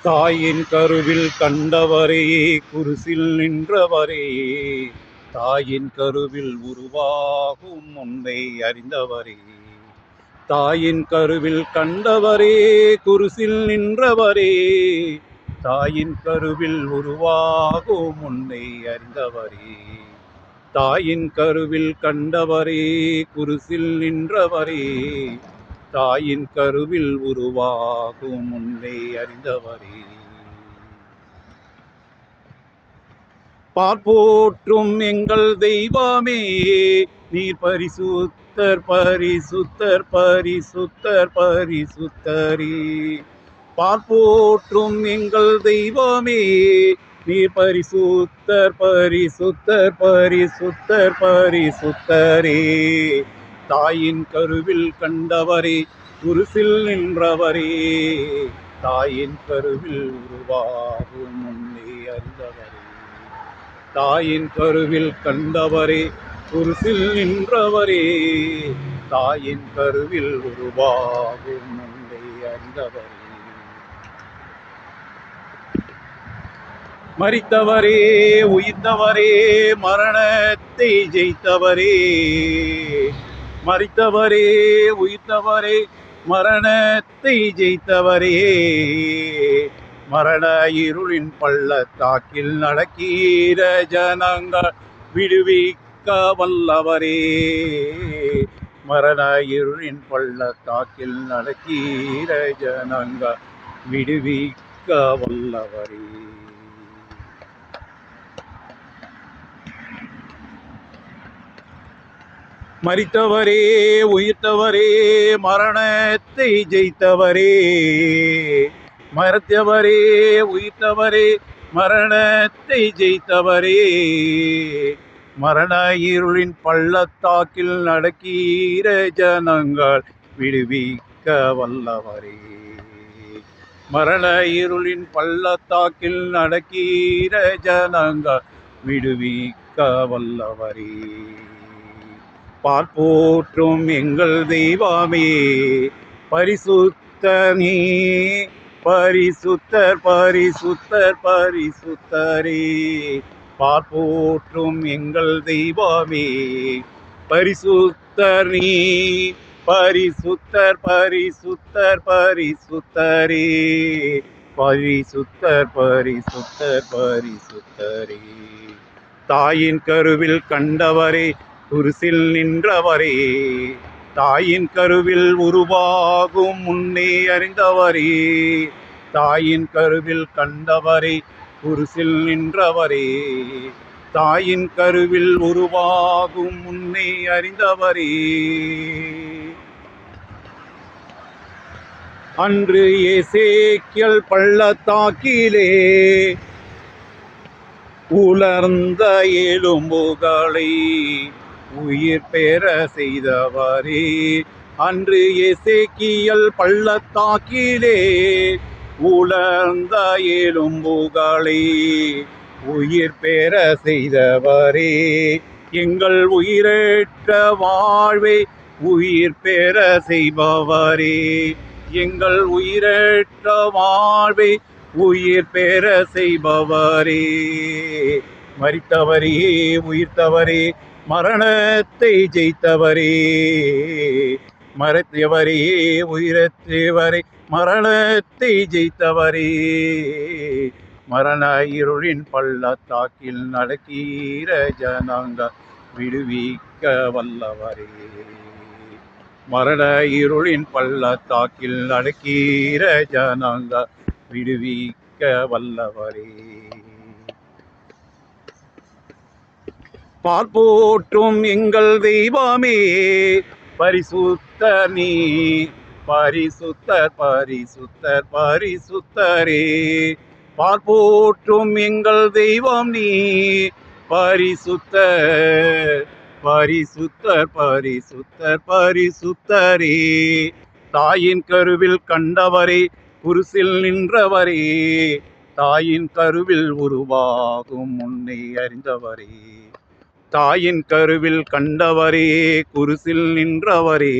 தாயின் கருவில் கண்டவரே, குருசில் நின்றவரே, தாயின் கருவில் உருவாகும் முன்னை அறிந்தவரே, தாயின் கருவில் கண்டவரே, குருசில் நின்றவரே, தாயின் கருவில் உருவாகும் முன்னை அறிந்தவரே, தாயின் கருவில் கண்டவரே, குருசில் நின்றவரே, தாயின் கருவில் உருவாகும் முன்னே அறிந்தவரே, பார்ப்போற்றும் எங்கள் தெய்வமே, நீர் பரிசுத்தர் பரிசுத்தர் பரிசுத்தர் பரிசுத்தரே, பார்ப்போற்றும் எங்கள் தெய்வமே, நீர் பரிசுத்தர் பரிசுத்தர் பரிசுத்தர் பரிசுத்தரே, தாயின் கருவில் கண்டவரே, குருசில் நின்றவரே, தாயின் கருவில் உருவாகும் முன்னே அறிந்தவரே, தாயின் கருவில் கண்டவரே, குருசில் நின்றவரே, தாயின் கருவில் உருவாகும் முன்னே அறிந்தவரே, மரித்தவரே, உயிர்த்தவரே, மரணத்தை ஜெயித்தவரே, மரித்தவரே, உயிர்த்தவரே, மரணத்தை ஜெயித்தவரே, மரண இருளின் பள்ளத்தாக்கில் நடக்கிற ஜனங்கள் விடுவிக்க வல்லவரே, மரண இருளின் பள்ளத்தாக்கில் நடக்கிற ஜனங்கள் விடுவிக்க வல்லவரே, மரித்தவரே, உயிர்த்தவரே, மரணத்தை ஜெயித்தவரே, மரித்தவரே, உயிர்த்தவரே, மரணத்தை ஜெயித்தவரே, மரண இருளின் பள்ளத்தாக்கில் நடக்கிற ஜனங்கள் விடுவிக்க வல்லவரே, மரண இருளின் பள்ளத்தாக்கில் நடக்கிற ஜனங்கள் விடுவிக்க வல்லவரே, பார்ப்போற்றும் எங்கள் தெய்வமே, பரிசுத்தர் நீ பரிசுத்தர் பரிசுத்தர் பரிசுத்தரே, பார்ப்போற்றும் எங்கள் தெய்வமே, பரிசுத்தர் நீ பரிசுத்தர் பரிசுத்தர் பரிசுத்தரே, பரிசுத்தர் பரிசுத்தர் பரிசுத்தரே, தாயின் கருவில் கண்டவரே, குருசில் நின்றவரே, தாயின் கருவில் உருவாகும் முன்னே அறிந்தவரே, தாயின் கருவில் கண்டவரே, குருசில் நின்றவரே, தாயின் கருவில் உருவாகும் முன்னே அறிந்தவரே, அன்று எசேக்கியேல் பள்ளத்தாக்கிலே உலர்ந்த எலும்புகளை உயிர் பெற செய்தவரே, அன்று எசேக்கியேல் பள்ளத்தாக்கிலே உலர்ந்த எலும்புகளை உயிர் பெற செய்தவரே, எங்கள் உயிரற்ற வாழ்வை உயிர் பெற செய்பவரே, எங்கள் உயிரற்ற வாழ்வை உயிர் பெற செய்பவரே, மரித்தவரே, உயிர்த்தவரே, மரணத்தை ஜெயித்தவரே, மரித்தவரே, உயிரற்றவரே, மரணத்தை ஜெயித்தவரே, மரண இருளின் பள்ளத்தாக்கில் நடக்கிற ஜனங்கள் விடுவிக்க வல்லவரே, மரண இருளின் பள்ளத்தாக்கில் நடக்கிற ஜனங்கள் விடுவிக்க வல்லவரே, பார்ப்போற்றும் எங்கள் தெய்வமே, பரிசுத்தர் நீ பரிசுத்தர் பரிசுத்தர் பரிசுத்தரே, பார்ப்போற்றும் எங்கள் தெய்வம் நீ பரிசுத்தர் பரிசுத்தர் பரிசுத்தர் பரிசுத்தரே, தாயின் கருவில் கண்டவரே, குருசில் நின்றவரே, தாயின் கருவில் உருவாகும் முன்னே அறிந்தவரே, தாயின் கருவில் கண்டவரே, குருசில் நின்றவரே,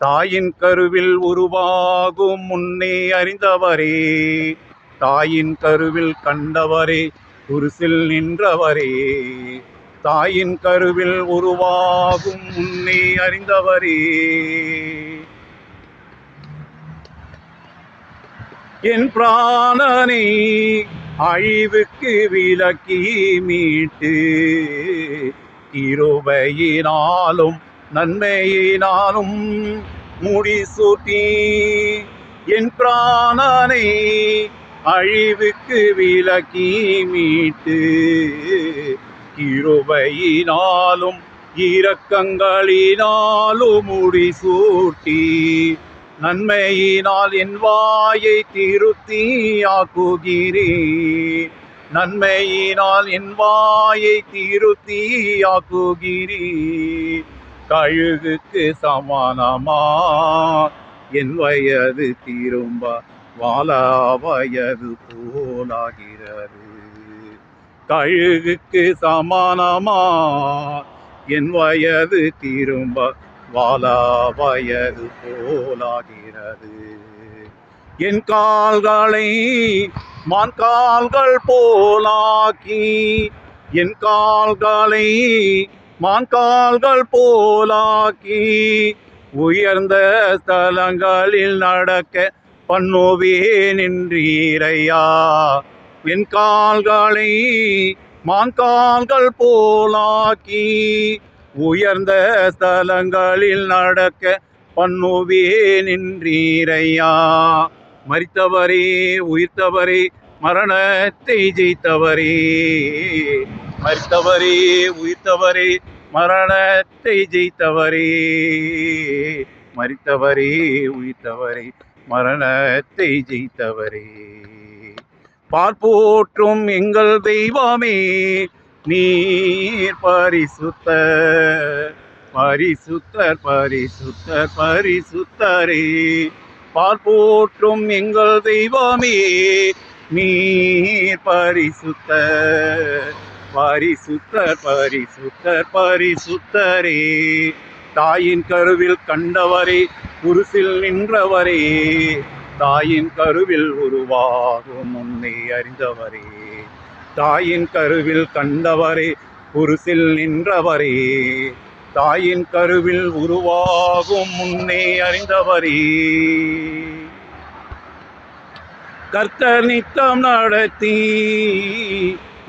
தாயின் கருவில் உருவாகும் முன்னே அறிந்தவரே, தாயின் கருவில் கண்டவரே குருசில் நின்றவரே தாயின் கருவில் உருவாகும் முன்னே அறிந்தவரே என் பிராணனை அழிவுக்கு விலக்கி மீட்டு கிருபையினாலும் நன்மையினாலும் முடிசூட்டி என் பிராணனை அழிவுக்கு விலக்கி மீட்டு கிருபையினாலும் இரக்கங்களினாலும் முடிசூட்டி நன்மையினால் என் வாயை திருத்தியாக்குகிறீர் நன்மையினால் என் வாயை திருத்தியாக்குகிறீர் கழுகுக்கு சமானமா என் வயது திரும்ப வாழா வயது போலாகிறது கழுகுக்கு சமானமா என் வயது திரும்ப வாழா வயது போலாகிறது என் கால்களை மான்கால்கள் போலாக்கி என் கால்களை மான்கால்கள் போலாக்கி உயர்ந்த ஸ்தலங்களில் நடக்க பண்ணுவேன் என்றீரையா என் கால்களை மான்கால்கள் போலாக்கி உயர்ந்த ஸ்தலங்களில் நடக்க பண்ணுவேன் என்றீரையா மரித்தவரே உயிர்த்தவரே மரணத்தை ஜெயித்தவரே மரித்தவரே உயிர்த்தவரே மரணத்தை ஜெயித்தவரே மரித்தவரே உயிர்த்தவரே மரணத்தை ஜெயித்தவரே பார்ப்போற்றும் எங்கள் தெய்வமே நீர் பரிசுத்தர் பரிசுத்தர் பரிசுத்தர் பரிசுத்தரே பார்ப்போற்றும் எங்கள் தெய்வமே நீர் பரிசுத்தர் பரிசுத்தர் பரிசுத்தர் பரிசுத்தரே தாயின் கருவில் கண்டவரே குருசில் நின்றவரே தாயின் கருவில் உருவாகும் முன்னே அறிந்தவரே தாயின் கருவில் கண்டவரே குருசில் நின்றவரே தாயின் கருவில் உருவாகும் முன்னே அறிந்தவரே கர்த்தர் நித்தம் நடத்தி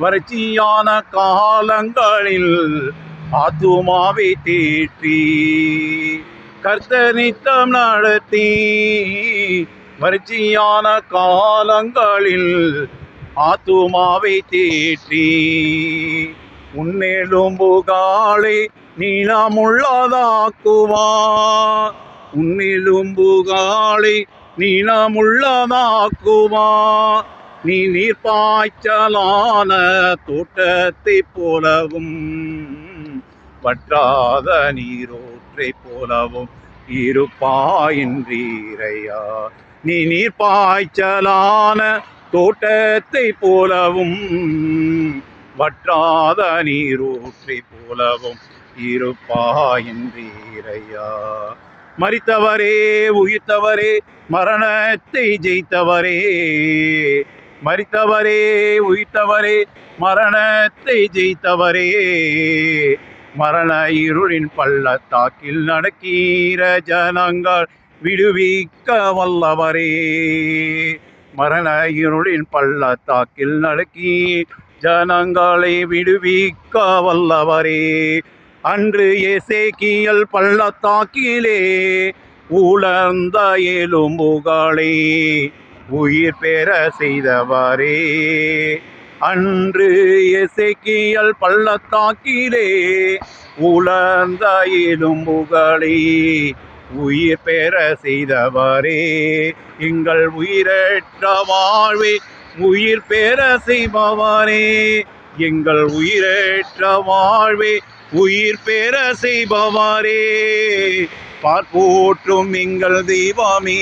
வறட்சியான காலங்களில் ஆத்துமாவை தேற்றி கர்த்தர் நித்தம் நடத்தி வறட்சியான காலங்களில் ஆத்துமாவை தேற்றி உன்னெலும்புகாலை நீளமுள்ளதாக்குவா உன்னெலும்புகாலை நீளமுள்ளதாக்குவா நீ நீர்ப்பாய்ச்சலான தோட்டத்தை போலவும் வற்றாத நீரோற்றை போலவும் இருப்பாயின்றீரையா நீ நீர்ப்பாய்ச்சலான தோட்டத்தை போலவும் வற்றாத நீரூற்றை போலவும் இருப்பாயின்றீரையா மரித்தவரே உயிர்த்தவரே மரணத்தை ஜெயித்தவரே மரித்தவரே உயிர்த்தவரே மரணத்தை ஜெயித்தவரே மரண இருளின் பள்ளத்தாக்கில் நடக்கிற ஜனங்கள் விடுவிக்க வல்லவரே மரண இருளின் பள்ளத்தாக்கில் நடக்கி ஜனங்களை விடுவிக்க வல்லவரே அன்று எசேக்கியேல் பள்ளத்தாக்கிலே உலர்ந்த எலும்புகளை உயிர் பெற செய்தவரே அன்று எசேக்கியேல் பள்ளத்தாக்கிலே உலர்ந்த எலும்புகளை உயிர் பெற செய்தவரே எங்கள் உயிரற்ற வாழ்வை உயிர் பெற செய்பவரே எங்கள் உயிரற்ற வாழ்வை உயிர் பெற செய்பவரே பார்ப்போற்றும் எங்கள் தெய்வமே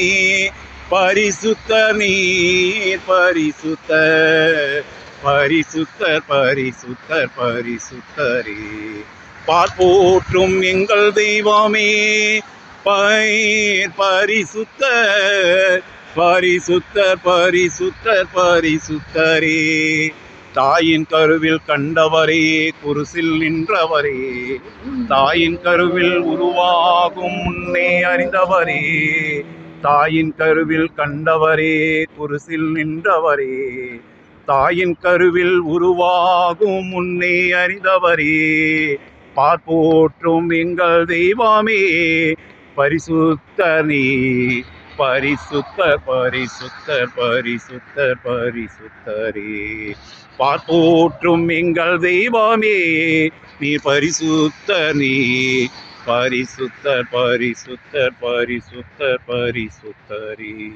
பரிசுத்தர் நீர் பரிசுத்தர் பரிசுத்தர் பரிசுத்தர் பரிசுத்தரே பார்ப்போற்றும் எங்கள் தெய்வமே பரிசுத்தர் பரிசுத்தர் பரிசுத்தர் பரிசுத்தரே. தாயின் கருவில் கண்டவரே, குருசில் நின்றவரே, தாயின் கருவில் உருவாகும் முன்னே அறிந்தவரே, தாயின் கருவில் கண்டவரே, குருசில் நின்றவரே, தாயின் கருவில் உருவாகும் முன்னே அறிந்தவரே, பார்ப்போற்றும் எங்கள் தெய்வமே, பரிசுத்தர் நீ, பரிசுத்தர் பரிசுத்தர் பரிசுத்தர் பரிசுத்தரே. பார்ப்போற்றும் எங்கள் தெய்வமே, நீ பரிசுத்தர் நீ, பரிசுத்தர் பரிசுத்தர் பரிசுத்தர் பரிசுத்தரே.